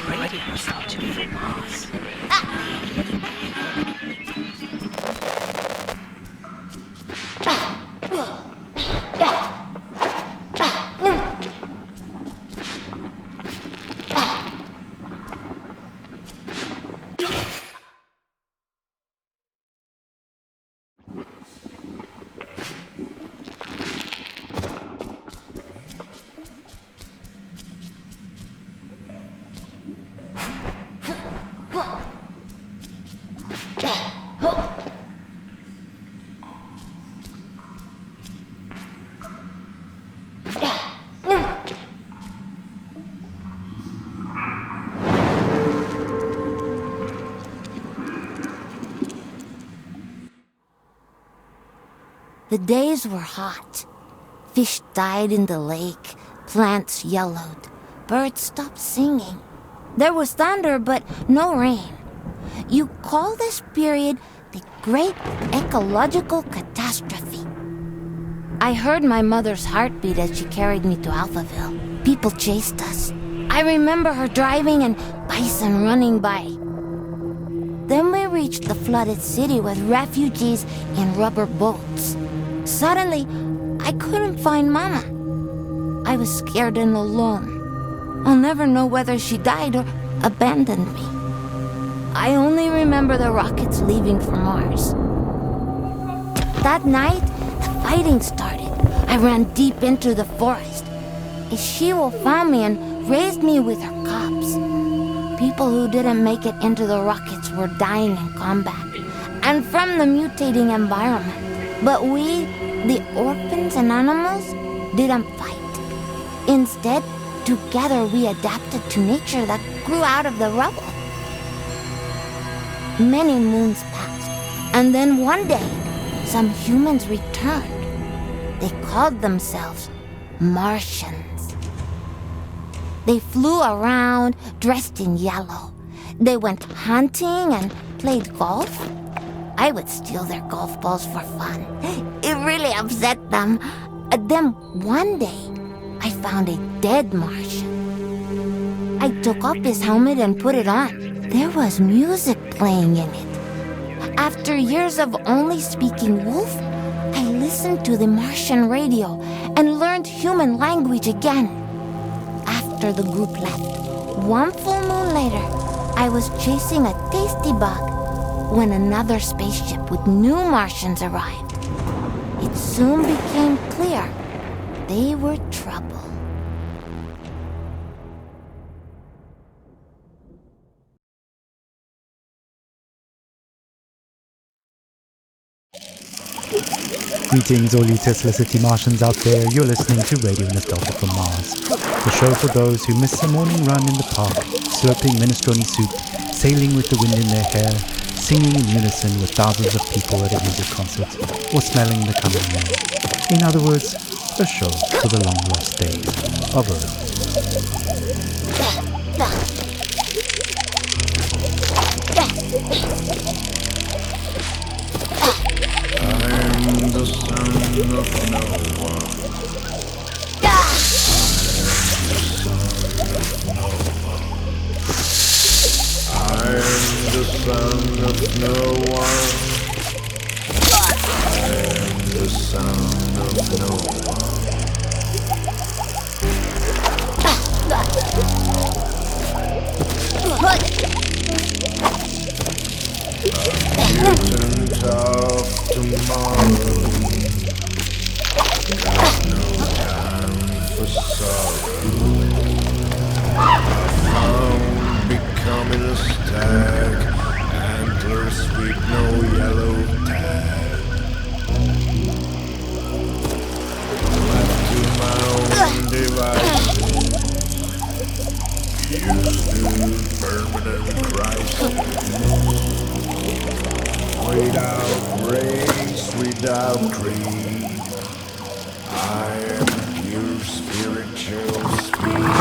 radio station from Mars. The days were hot. Fish died in the lake, plants yellowed, birds stopped singing. There was thunder, but no rain. You call this period the Great Ecological Catastrophe. I heard my mother's heartbeat as she carried me to Alphaville. People chased us. I remember her driving and bison running by. Then we reached the flooded city with refugees in rubber boats. Suddenly, I couldn't find Mama. I was scared and alone. I'll never know whether she died or abandoned me. I only remember the rockets leaving for Mars. That night, the fighting started. I ran deep into the forest. A she-wolf found me and raised me with her cubs. People who didn't make it into the rockets were dying in combat and from the mutating environment. But we, the orphans and animals, didn't fight. Instead, together we adapted to nature that grew out of the rubble. Many moons passed, and then one day, some humans returned. They called themselves Martians. They flew around dressed in yellow. They went hunting and played golf. I would steal their golf balls for fun. It really upset them. Then one day, I found a dead Martian. I took off his helmet and put it on. There was music playing in it. After years of only speaking wolf, I listened to the Martian radio and learned human language again. After the group left, one full moon later, I was chasing a tasty bug when another spaceship with new Martians arrived. It soon became clear they were trouble. Greetings, all you Tesla City Martians out there. You're listening to Radio Nostalgia from Mars, the show for those who miss a morning run in the park, slurping minestrone soup, sailing with the wind in their hair, singing in unison with thousands of people at a music concert, or smelling the coming rain. In other words, a show for the long lost days of Earth. I'm the son of no one. I'm the son of no one. I'm the son of no one. Mutant of tomorrow. Got no time for sorrow. I found becoming a stag, antlers with no yellow tag. Left to my own devices, used to permanent crisis. Without race, without creed, I am pure spiritual speed.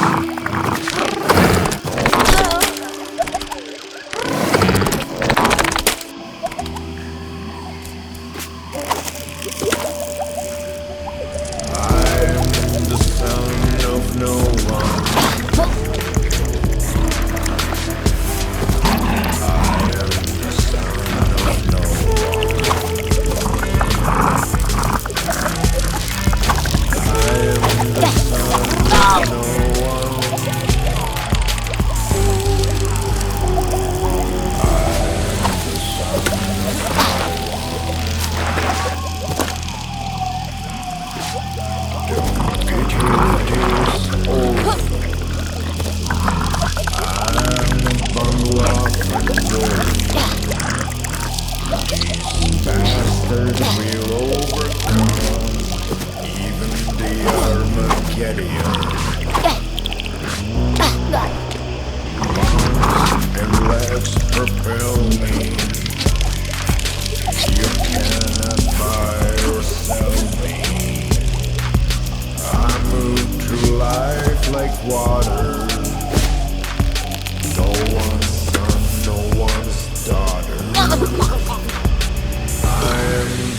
I'm the son of no one.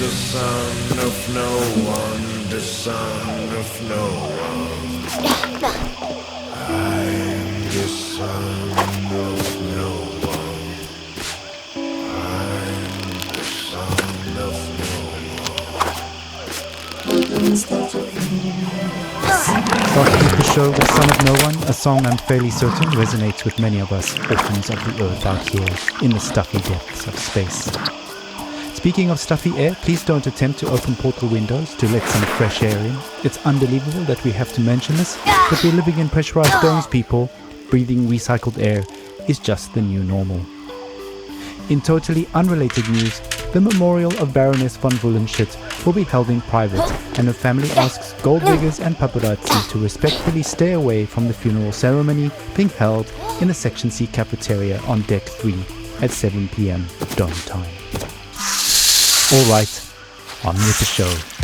the son of no one, the son of no one. I'm the son of no one. I'm the son of no Starting with the show with Son of No One, a song I'm fairly certain resonates with many of us orphans of the earth out here in the stuffy depths of space. Speaking of stuffy air, please don't attempt to open portal windows to let some fresh air in. It's unbelievable that we have to mention this, but we're living in pressurized domes, people. Breathing recycled air is just the new normal. In totally unrelated news, the memorial of Baroness von Wullenschütz will be held in private, and her family asks gold diggers and paparazzi to respectfully stay away from the funeral ceremony being held in the Section C cafeteria on Deck 3 at 7 p.m. Dome time. Alright, on with the show.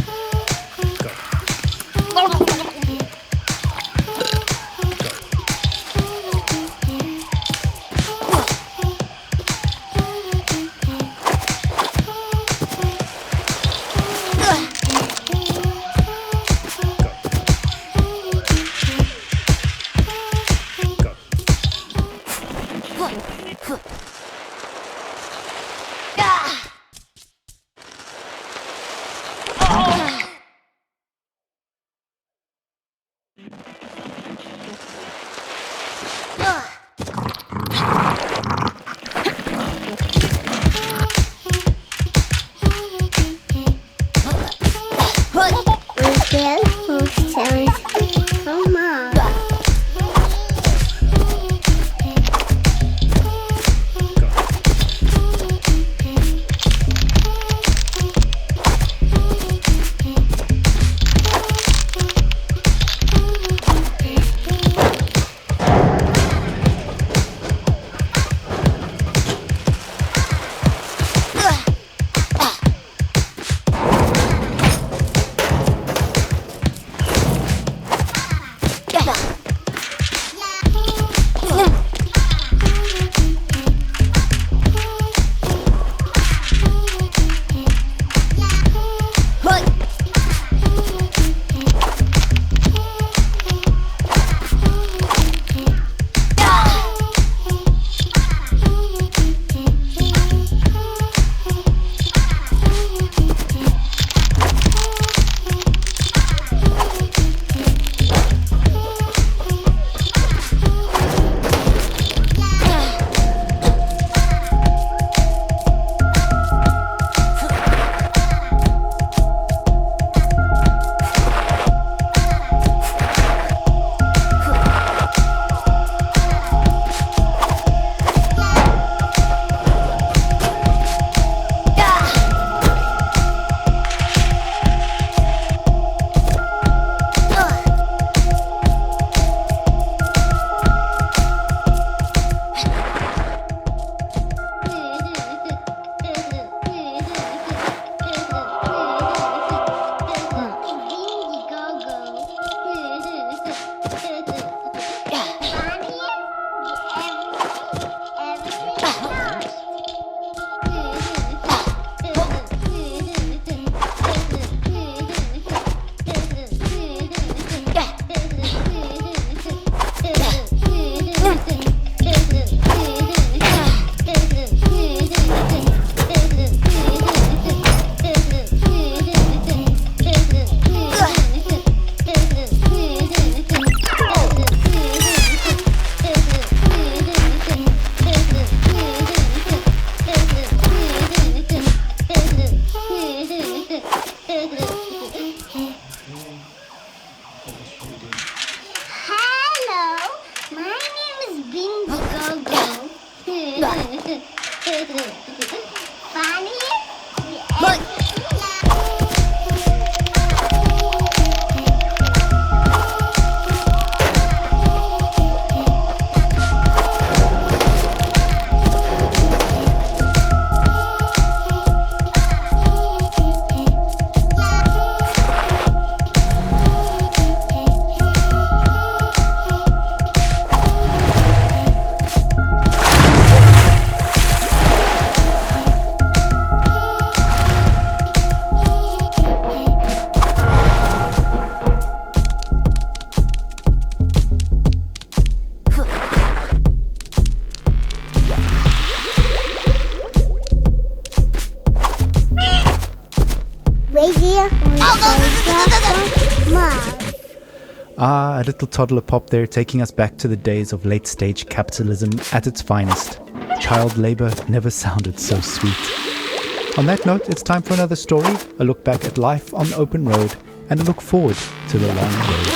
Ah, a little toddler pop there, taking us back to the days of late-stage capitalism at its finest. Child labor never sounded so sweet. On that note, it's time for another story, a look back at life on the open road, and a look forward to the long road.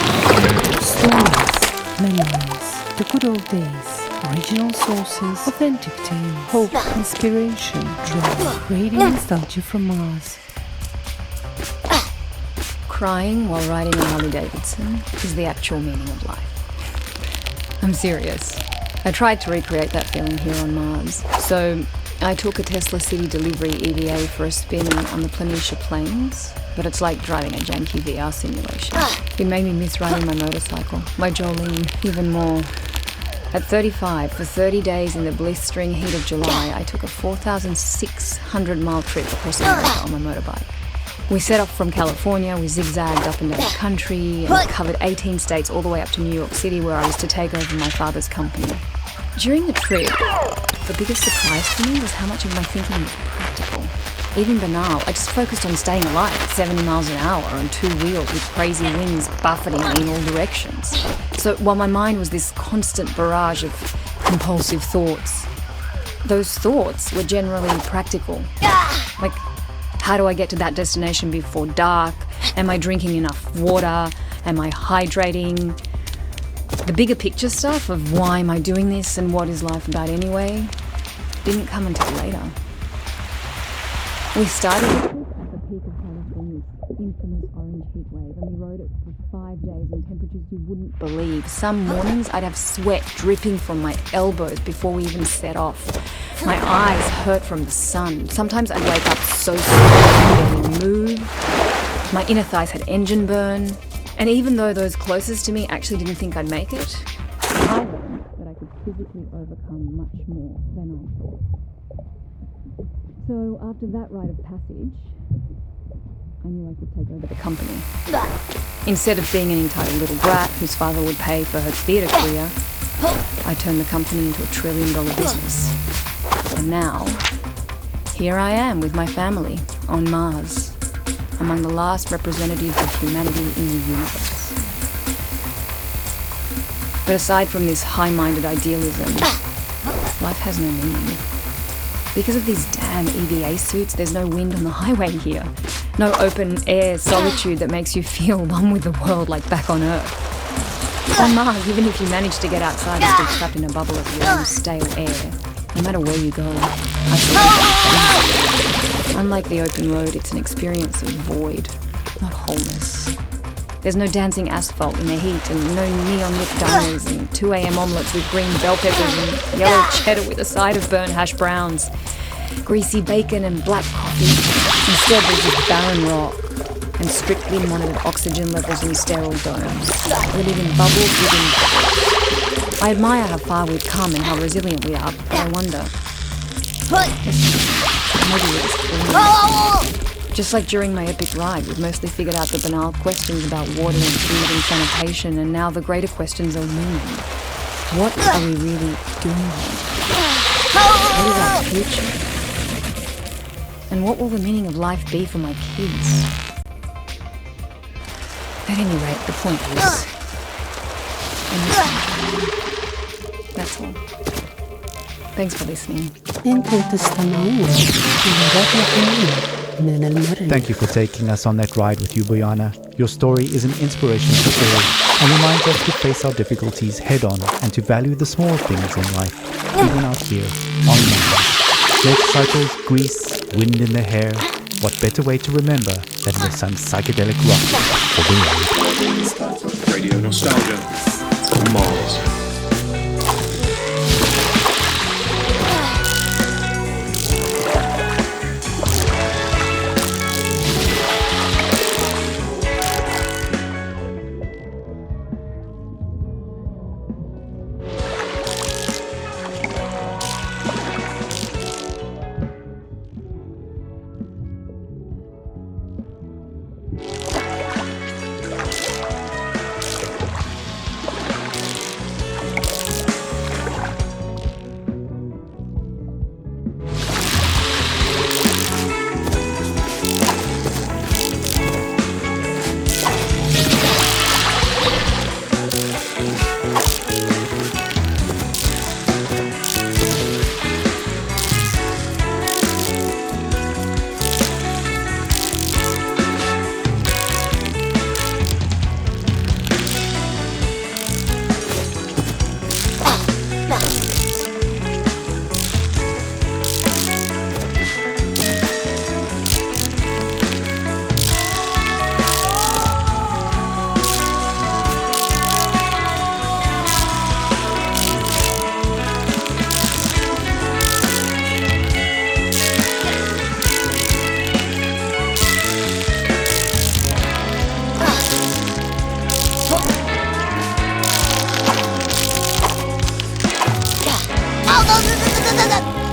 Stories, memories, the good old days, original sources, authentic tales, hope, inspiration, drama, radio nostalgia from Mars. Crying while riding a Harley Davidson is the actual meaning of life. I'm serious. I tried to recreate that feeling here on Mars. So I took a Tesla City Delivery EVA for a spin on the Planitia Plains, but it's like driving a janky VR simulation. It made me miss riding my motorcycle, my Jolene, even more. At 35, for 30 days in the blistering heat of July, I took a 4,600-mile trip across America on my motorbike. We set off from California, we zigzagged up and down the country, and covered 18 states all the way up to New York City, where I was to take over my father's company. During the trip, the biggest surprise for me was how much of my thinking was practical. Even banal, I just focused on staying alive at 70 miles an hour on two wheels with crazy winds buffeting me in all directions. So while my mind was this constant barrage of compulsive thoughts, those thoughts were generally practical. Like, how do I get to that destination before dark? Am I drinking enough water? Am I hydrating? The bigger picture stuff of why am I doing this and what is life about anyway didn't come until later. We started at the peak of California's infamous orange heat wave, and we rode it for 5 days in temperatures you wouldn't believe. Some mornings I'd have sweat dripping from my elbows before we even set off. My eyes hurt from the sun. Sometimes I'd wake up so sore I couldn't barely move. My inner thighs had engine burn. And even though those closest to me actually didn't think I'd make it, I learned that I could physically overcome much more than I thought. So after that rite of passage, I knew I could take over the company. Instead of being an entitled little brat whose father would pay for her theatre career, I turned the company into $1 trillion business. And now, here I am with my family on Mars, among the last representatives of humanity in the universe. But aside from this high-minded idealism, life has no meaning. Because of these damn EVA suits, there's no wind on the highway here. No open-air solitude that makes you feel one with the world like back on Earth. On Mars, even if you manage to get outside, you're still trapped in a bubble of your own stale air. No matter where you go, I feel unlike the open road, it's an experience of void, not wholeness. There's no dancing asphalt in the heat, and no neon-lit diners, and 2 a.m. omelettes with green bell peppers and yellow cheddar with a side of burnt hash browns, greasy bacon and black coffee. Instead, there's just barren rock and strictly monitored oxygen levels in sterile domes. We live in bubbles within bubbles. I admire how far we've come and how resilient we are, but I wonder, maybe we're just fooling. Just like during my epic ride, we've mostly figured out the banal questions about water and food and sanitation, and now the greater questions are looming. What are we really doing here? What is our future? And what will the meaning of life be for my kids? At any rate, the point is, that's all. Thanks for listening. Thank you for taking us on that ride with you, Boyana. Your story is an inspiration to all and reminds us to face our difficulties head on and to value the small things in life, even out here on Mars. Motorcycles, grease, wind in the hair. What better way to remember than with some psychedelic rock for the road? Radio Nostalgia from Mars. da, da, da.